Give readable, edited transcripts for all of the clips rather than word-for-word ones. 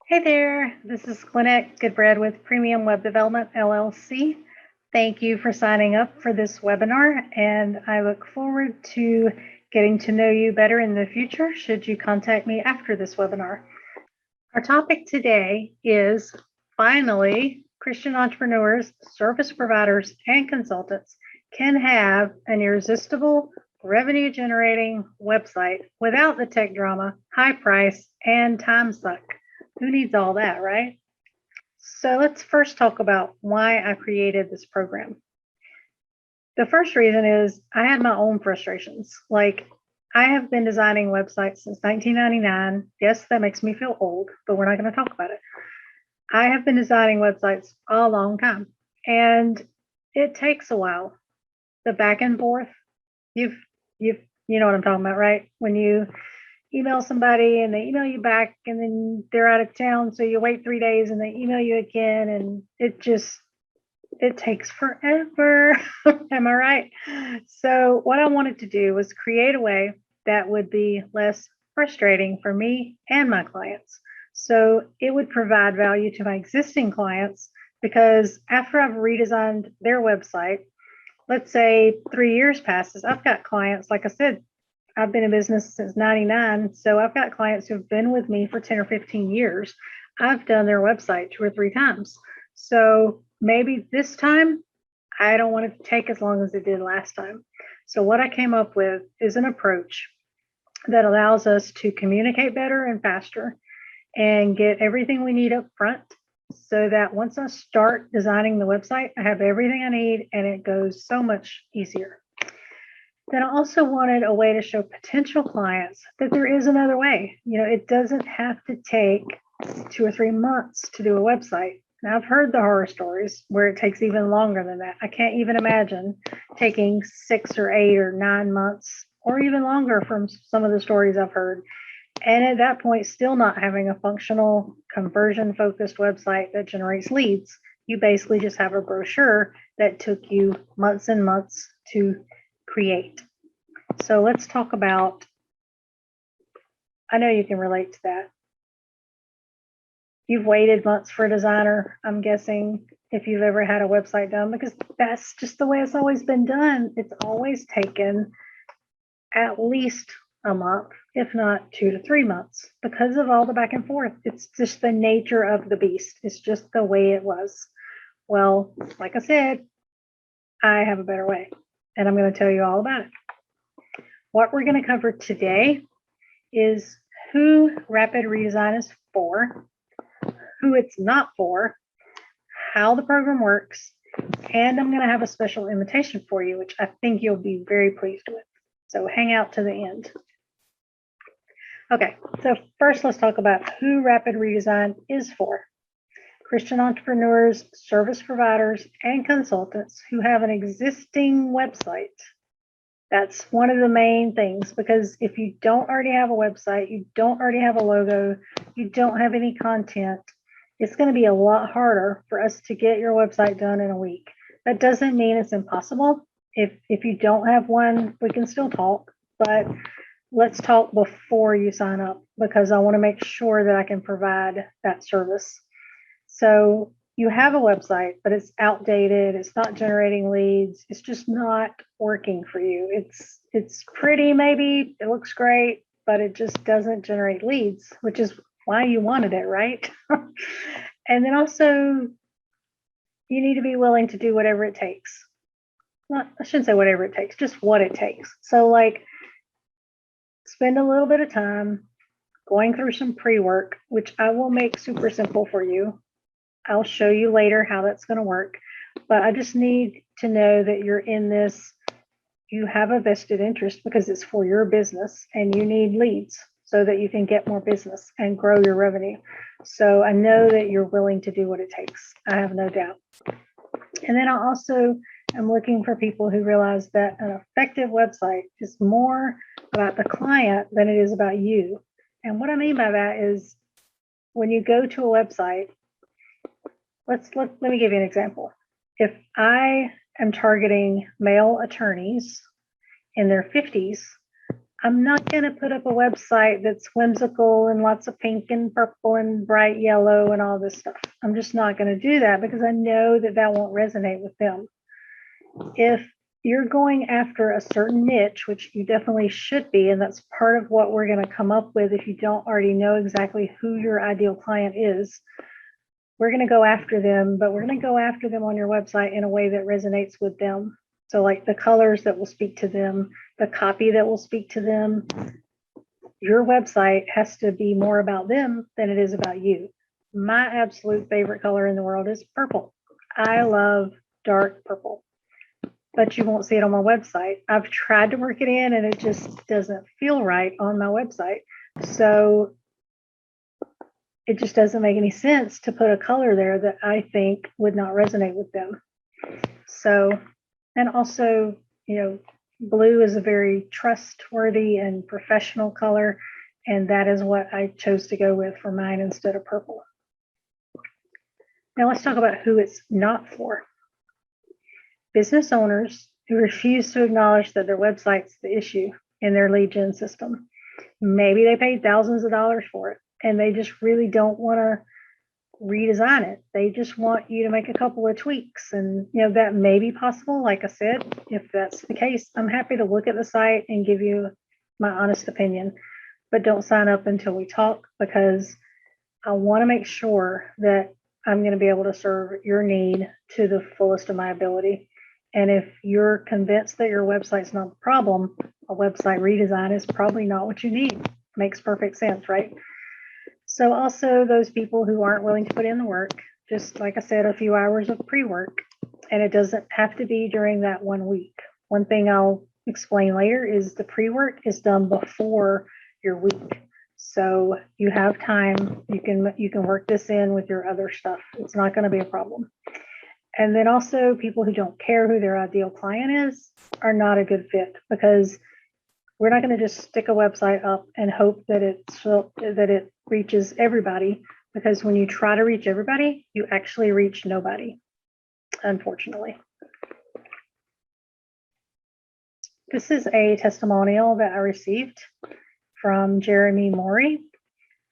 Hey there, this is Lynette Goodbread with Premium Web Development LLC. Thank you for signing up for this webinar, and I look forward to getting to know you better in the future should you contact me after this webinar. Our topic today is finally Christian entrepreneurs, service providers, and consultants can have an irresistible revenue generating website without the tech drama, high price, and time suck. Who needs all that, right? So let's first talk about why I created this program. The first reason is I had my own frustrations. Like, I have been designing websites since 1999. Yes, that makes me feel old, but we're not going to talk about it. I have been designing websites a long time, and it takes a while. The back and forth, you've you know what I'm talking about, right? When you email somebody and they email you back and then they're out of town, so you wait 3 days and they email you again, and it takes forever. Am I right? So what I wanted to do was create a way that would be less frustrating for me and my clients. So it would provide value to my existing clients, because after I've redesigned their website, let's say 3 years passes, I've got clients, like I said, I've been in business since 99. So I've got clients who've been with me for 10 or 15 years. I've done their website 2 or 3 times. So maybe this time I don't want it to take as long as it did last time. So what I came up with is an approach that allows us to communicate better and faster and get everything we need up front, so that once I start designing the website, I have everything I need and it goes so much easier. Then I also wanted a way to show potential clients that there is another way. It doesn't have to take 2 or 3 months to do a website. Now, I've heard the horror stories where it takes even longer than that. I can't even imagine taking 6 or 8 or 9 months or even longer from some of the stories I've heard. And at that point, still not having a functional, conversion-focused website that generates leads. You basically just have a brochure that took you months and months to create. So let's talk about, I know you can relate to that. You've waited months for a designer, I'm guessing, if you've ever had a website done, because that's just the way it's always been done. It's always taken at least a month, if not 2 to 3 months, because of all the back and forth. It's just the nature of the beast. It's just the way it was. Well, like I said, I have a better way, and I'm going to tell you all about it. What we're going to cover today is who rapid redesign is for, who it's not for, how the program works, and I'm going to have a special invitation for you, which I think you'll be very pleased with. So hang out to the end. Okay, so first let's talk about who rapid redesign is for. Christian entrepreneurs, service providers, and consultants who have an existing website. That's one of the main things, because if you don't already have a website, you don't already have a logo, you don't have any content, it's going to be a lot harder for us to get your website done in a week. That doesn't mean it's impossible. If you don't have one, we can still talk, but let's talk before you sign up, because I want to make sure that I can provide that service. So you have a website, but it's outdated. It's not generating leads. It's just not working for you. It's pretty, maybe it looks great, but it just doesn't generate leads, which is why you wanted it, right? And then also, you need to be willing to do whatever it takes. Not, I shouldn't say whatever it takes, just what it takes. So like, spend a little bit of time going through some pre-work, which I will make super simple for you. I'll show you later how that's going to work, but I just need to know that you're in this. You have a vested interest because it's for your business and you need leads so that you can get more business and grow your revenue. So I know that you're willing to do what it takes. I have no doubt. And then I also am looking for people who realize that an effective website is more about the client than it is about you. And what I mean by that is, when you go to a website, let me give you an example. If I am targeting male attorneys in their 50s, I'm not going to put up a website that's whimsical and lots of pink and purple and bright yellow and all this stuff. I'm just not going to do that because I know that that won't resonate with them. If you're going after a certain niche, which you definitely should be, and that's part of what we're going to come up with if you don't already know exactly who your ideal client is, we're going to go after them, but we're going to go after them on your website in a way that resonates with them. So like the colors that will speak to them, the copy that will speak to them. Your website has to be more about them than it is about you. My absolute favorite color in the world is purple. I love dark purple, but you won't see it on my website. I've tried to work it in and it just doesn't feel right on my website. So it just doesn't make any sense to put a color there that I think would not resonate with them. So, and also, you know, blue is a very trustworthy and professional color, and that is what I chose to go with for mine instead of purple. Now let's talk about who it's not for. Business owners who refuse to acknowledge that their website's the issue in their lead gen system. Maybe they paid thousands of dollars for it and they just really don't want to redesign it. They just want you to make a couple of tweaks, and you know that may be possible. Like I said, if that's the case, I'm happy to look at the site and give you my honest opinion, but don't sign up until we talk, because I want to make sure that I'm going to be able to serve your need to the fullest of my ability. And if you're convinced that your website's not the problem, a website redesign is probably not what you need. Makes perfect sense, right? So also those people who aren't willing to put in the work, just like I said, a few hours of pre-work, and it doesn't have to be during that 1 week. One thing I'll explain later is the pre-work is done before your week. So you have time, you can work this in with your other stuff. It's not going to be a problem. And then also people who don't care who their ideal client is are not a good fit, because we're not going to just stick a website up and hope that it reaches everybody, because when you try to reach everybody, you actually reach nobody, unfortunately. This is a testimonial that I received from Jeremy Morey.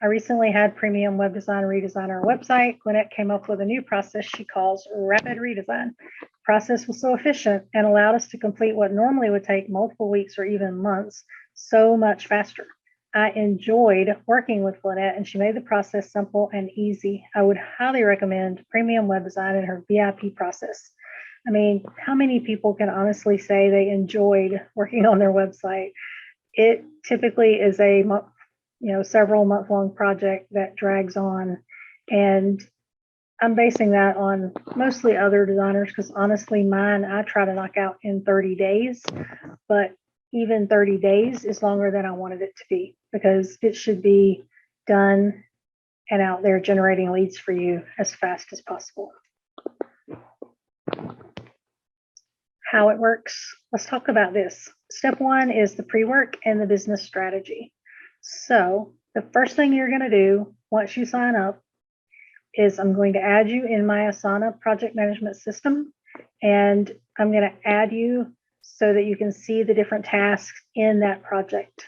I recently had Premium Web Design redesign our website. Gwinnett came up with a new process she calls rapid redesign. The process was so efficient and allowed us to complete what normally would take multiple weeks or even months so much faster. I enjoyed working with Gwinnett, and she made the process simple and easy. I would highly recommend Premium Web Design in her VIP process. I mean, how many people can honestly say they enjoyed working on their website? It typically is a several month-long project that drags on, and I'm basing that on mostly other designers, because honestly mine I try to knock out in 30 days, but even 30 days is longer than I wanted it to be, because it should be done and out there generating leads for you as fast as possible. How it works, let's talk about this. Step one is the pre-work and the business strategy. So the first thing you're going to do once you sign up is I'm going to add you in my Asana project management system, and I'm going to add you so that you can see the different tasks in that project.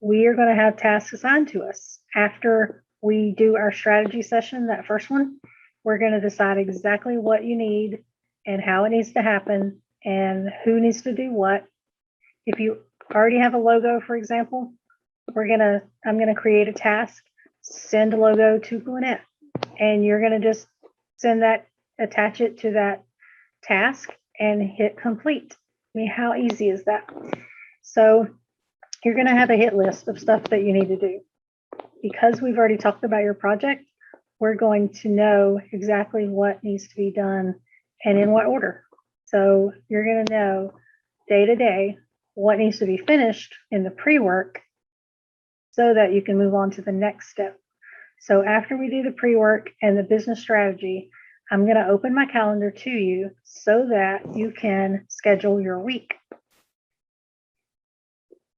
We are going to have tasks assigned to us. After we do our strategy session, that first one, we're going to decide exactly what you need and how it needs to happen and who needs to do what. If you already have a logo, for example, I'm gonna create a task, send a logo to Gwinnett, and you're gonna just attach it to that task and hit complete. I mean, how easy is that? So you're gonna have a hit list of stuff that you need to do. Because we've already talked about your project, we're going to know exactly what needs to be done and in what order. So you're gonna know day to day what needs to be finished in the pre-work, so that you can move on to the next step. So after we do the pre-work and the business strategy, I'm going to open my calendar to you so that you can schedule your week,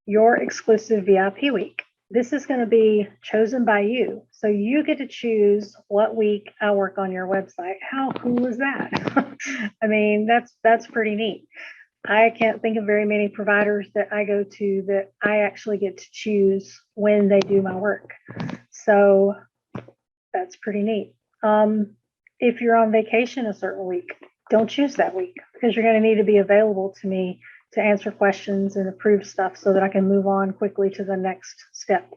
your exclusive VIP week. This is going to be chosen by you. So you get to choose what week I work on your website. How cool is that? I mean, that's pretty neat. I can't think of very many providers that I go to that I actually get to choose when they do my work. So that's pretty neat. If you're on vacation a certain week, don't choose that week because you're going to need to be available to me to answer questions and approve stuff so that I can move on quickly to the next step.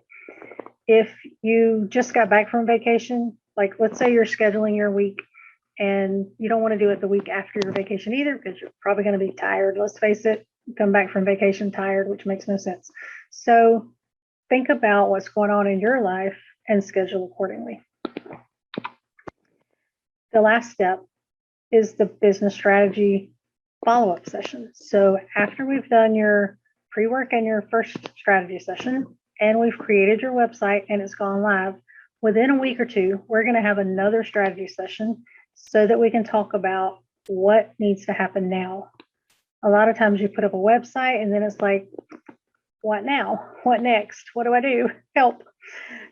If you just got back from vacation, like let's say you're scheduling your week and you don't want to do it the week after your vacation either because you're probably going to be tired. Let's face it, come back from vacation tired, which makes no sense. So think about what's going on in your life and schedule accordingly. The last step is the business strategy follow-up session. So after we've done your pre-work and your first strategy session, and we've created your website and it's gone live, within a week or two, we're going to have another strategy session so that we can talk about what needs to happen now. A lot of times you put up a website and then it's like, what now? What next? What do I do? Help.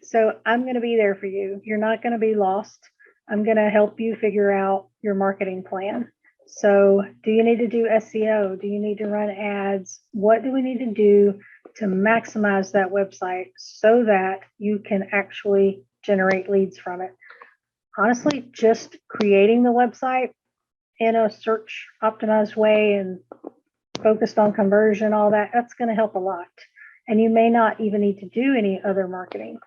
So I'm going to be there for you. You're not going to be lost. I'm going to help you figure out your marketing plan. So do you need to do SEO? Do you need to run ads? What do we need to do to maximize that website so that you can actually generate leads from it? Honestly, just creating the website in a search optimized way and focused on conversion, all that, that's going to help a lot. And you may not even need to do any other marketing,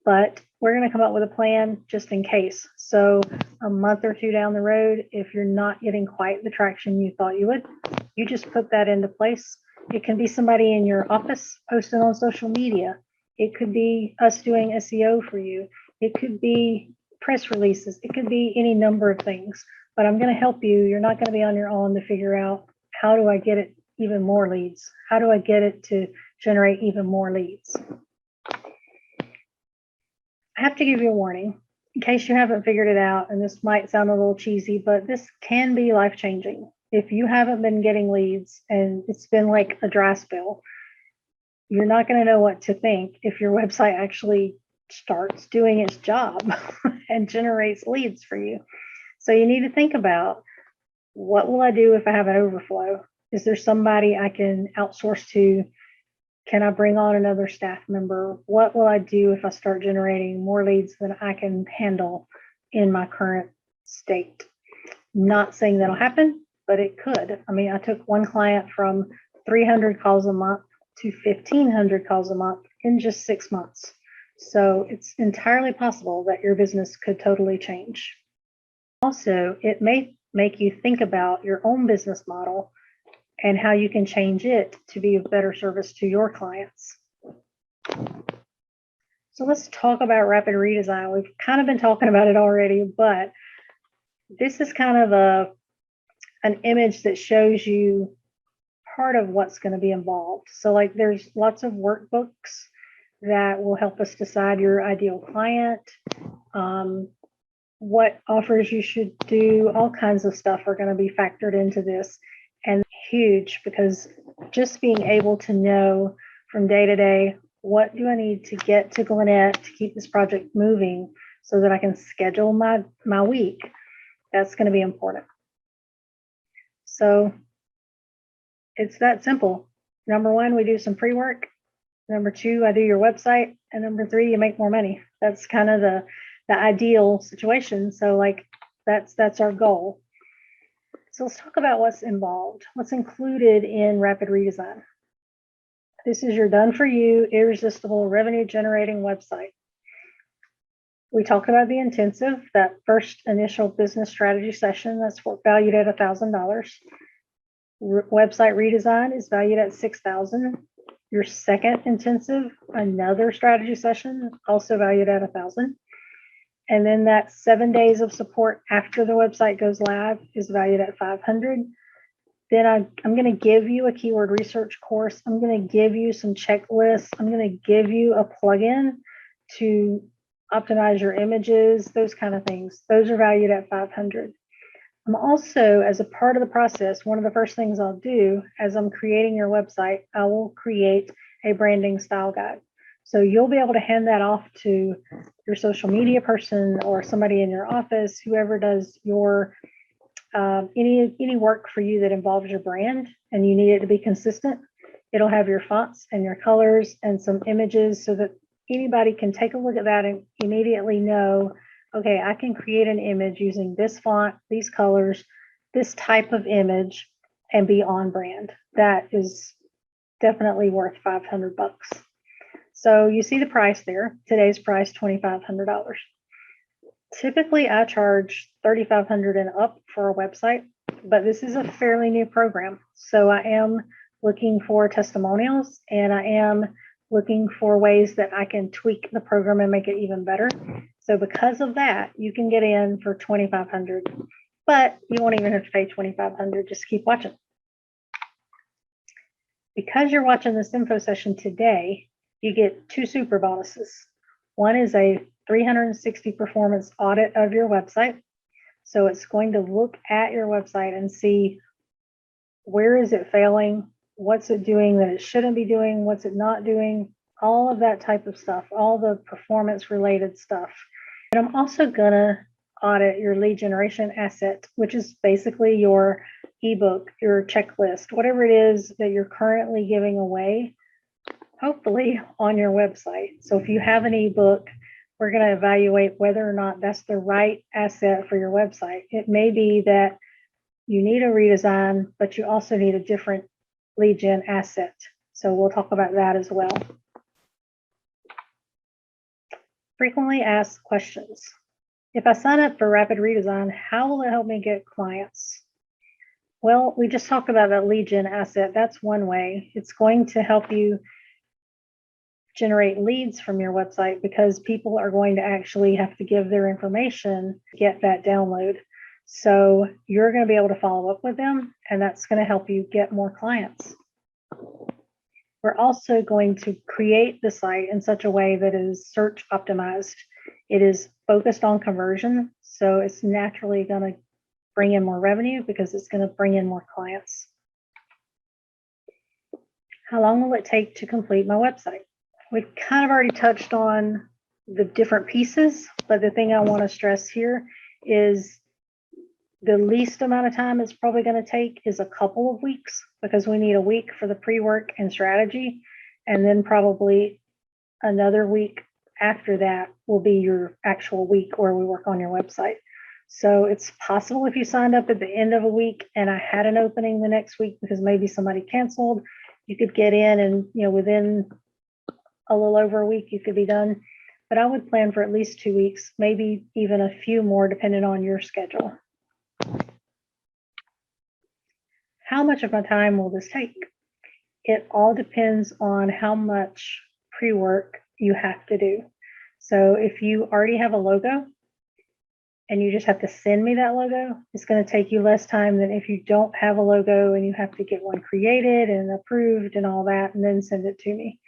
but we're going to come up with a plan just in case. So a month or two down the road, if you're not getting quite the traction you thought you would, you just put that into place. It can be somebody in your office posting on social media. It could be us doing SEO for you. It could be press releases. It could be any number of things, but I'm going to help you. You're not going to be on your own to figure out how do I get it even more leads? How do I get it to generate even more leads? I have to give you a warning in case you haven't figured it out, and this might sound a little cheesy, but this can be life-changing. If you haven't been getting leads and it's been like a dry spell, you're not going to know what to think if your website actually starts doing its job and generates leads for you. So you need to think about, what will I do if I have an overflow? Is there somebody I can outsource to? Can I bring on another staff member? What will I do if I start generating more leads than I can handle in my current state? Not saying that'll happen, but it could. I mean, I took one client from 300 calls a month to 1,500 calls a month in just 6 months. So it's entirely possible that your business could totally change. Also, it may make you think about your own business model and how you can change it to be of better service to your clients. So let's talk about rapid redesign. We've kind of been talking about it already, but this is kind of an image that shows you part of what's going to be involved. So like there's lots of workbooks that will help us decide your ideal client, what offers you should do, all kinds of stuff are going to be factored into this. And huge, because just being able to know from day to day, what do I need to get to Gwinnett to keep this project moving so that I can schedule my week, that's going to be important. So it's that simple. Number one, we do some pre-work. Number two, I do your website. And number three, you make more money. That's kind of the ideal situation. So like that's our goal. So let's talk about what's involved, what's included in rapid redesign. This is your done for you, irresistible revenue generating website. We talked about the intensive, that first initial business strategy session, that's valued at $1,000. Website redesign is valued at $6,000. Your second intensive, another strategy session, also valued at $1,000. And then that 7 days of support after the website goes live is valued at $500. Then I'm going to give you a keyword research course. I'm going to give you some checklists. I'm going to give you a plugin to optimize your images, those kind of things. Those are valued at $500. I'm also, as a part of the process, one of the first things I'll do as I'm creating your website, I will create a branding style guide. So you'll be able to hand that off to your social media person or somebody in your office, whoever does your Any work for you that involves your brand and you need it to be consistent, it'll have your fonts and your colors and some images so that anybody can take a look at that and immediately know, okay, I can create an image using this font, these colors, this type of image, and be on brand. That is definitely worth $500. So you see the price there. Today's price, $2,500. Typically, I charge $3,500 and up for a website, but this is a fairly new program. So I am looking for testimonials, and I am looking for ways that I can tweak the program and make it even better. So because of that, you can get in for $2,500, but you won't even have to pay $2,500. Just keep watching. Because you're watching this info session today, you get 2 super bonuses. One is a 360 performance audit of your website. So it's going to look at your website and see where is it failing, what's it doing that it shouldn't be doing, what's it not doing, all of that type of stuff, all the performance related stuff. And I'm also going to audit your lead generation asset, which is basically your ebook, your checklist, whatever it is that you're currently giving away, hopefully on your website. So if you have an ebook, we're going to evaluate whether or not that's the right asset for your website. It may be that you need a redesign, but you also need a different lead gen asset. So we'll talk about that as well. Frequently asked questions. If I sign up for Rapid Redesign, how will it help me get clients? Well, we just talked about that lead gen asset. That's one way. It's going to help you generate leads from your website because people are going to actually have to give their information to get that download. So you're going to be able to follow up with them, and that's going to help you get more clients. We're also going to create the site in such a way that is search optimized. It is focused on conversion, so it's naturally going to bring in more revenue because it's going to bring in more clients. How long will it take to complete my website? We've kind of already touched on the different pieces, but the thing I want to stress here is the least amount of time it's probably going to take is a couple of weeks because we need a week for the pre-work and strategy, and then probably another week after that will be your actual week where we work on your website. So it's possible if you signed up at the end of a week and I had an opening the next week because maybe somebody canceled, you could get in and within a little over a week you could be done. But I would plan for at least 2 weeks, maybe even a few more depending on your schedule. How much of my time will this take? It all depends on how much pre-work you have to do. So if you already have a logo and you just have to send me that logo, it's going to take you less time than if you don't have a logo and you have to get one created and approved and all that and then send it to me.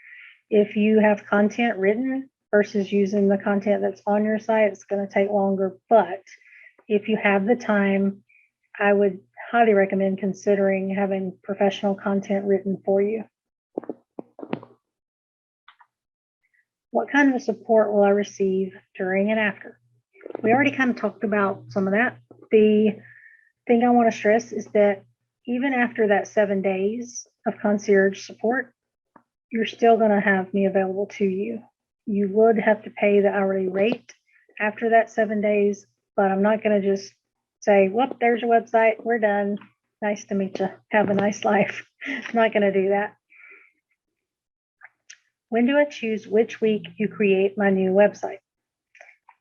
If you have content written versus using the content that's on your site, it's going to take longer. But if you have the time, I would highly recommend considering having professional content written for you. What kind of support will I receive during and after? We already kind of talked about some of that. The thing I want to stress is that even after that 7 days of concierge support, you're still going to have me available to you. You would have to pay the hourly rate after that 7 days, but I'm not going to just say, whoop, there's your website, we're done. Nice to meet you. Have a nice life. I'm not going to do that. When do I choose which week you create my new website?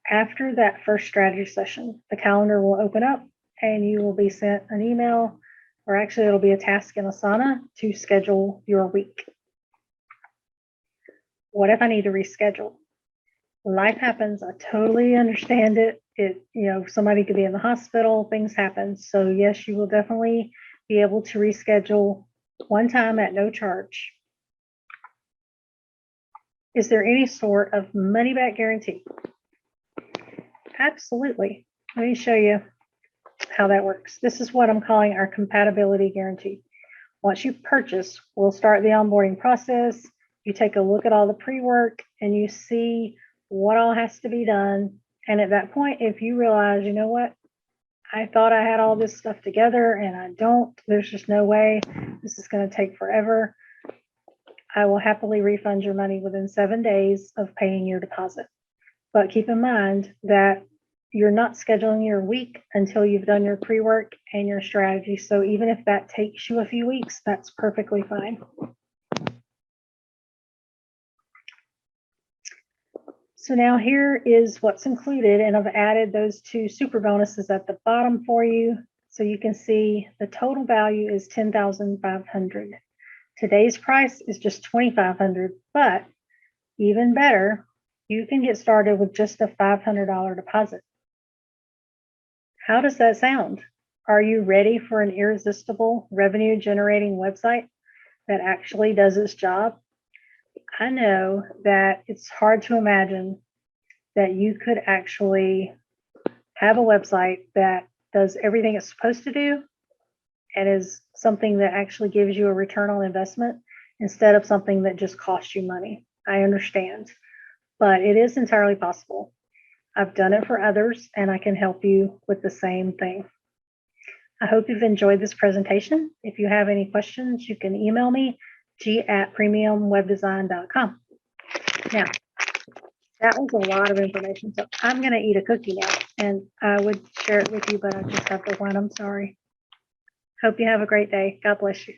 After that first strategy session, the calendar will open up and you will be sent an email, or actually it'll be a task in Asana to schedule your week. What if I need to reschedule? Life happens. I totally understand it. Somebody could be in the hospital, things happen. So yes, you will definitely be able to reschedule one time at no charge. Is there any sort of money back guarantee? Absolutely. Let me show you how that works. This is what I'm calling our compatibility guarantee. Once you purchase, we'll start the onboarding process. You take a look at all the pre-work and you see what all has to be done. And at that point, if you realize, you know what, I thought I had all this stuff together and I don't. There's just no way. This is going to take forever. I will happily refund your money within 7 days of paying your deposit. But keep in mind that you're not scheduling your week until you've done your pre-work and your strategy. So even if that takes you a few weeks, that's perfectly fine. So now here is what's included, and I've added those 2 super bonuses at the bottom for you. So you can see the total value is $10,500. Today's price is just $2,500, but even better, you can get started with just a $500 deposit. How does that sound? Are you ready for an irresistible revenue generating website that actually does its job? I know that it's hard to imagine that you could actually have a website that does everything it's supposed to do and is something that actually gives you a return on investment instead of something that just costs you money. I understand, but it is entirely possible. I've done it for others and I can help you with the same thing. I hope you've enjoyed this presentation. If you have any questions, you can email me, g@premiumwebdesign.com. Now, that was a lot of information, so I'm going to eat a cookie now, and I would share it with you, but I just have to one. I'm sorry. Hope you have a great day. God bless you.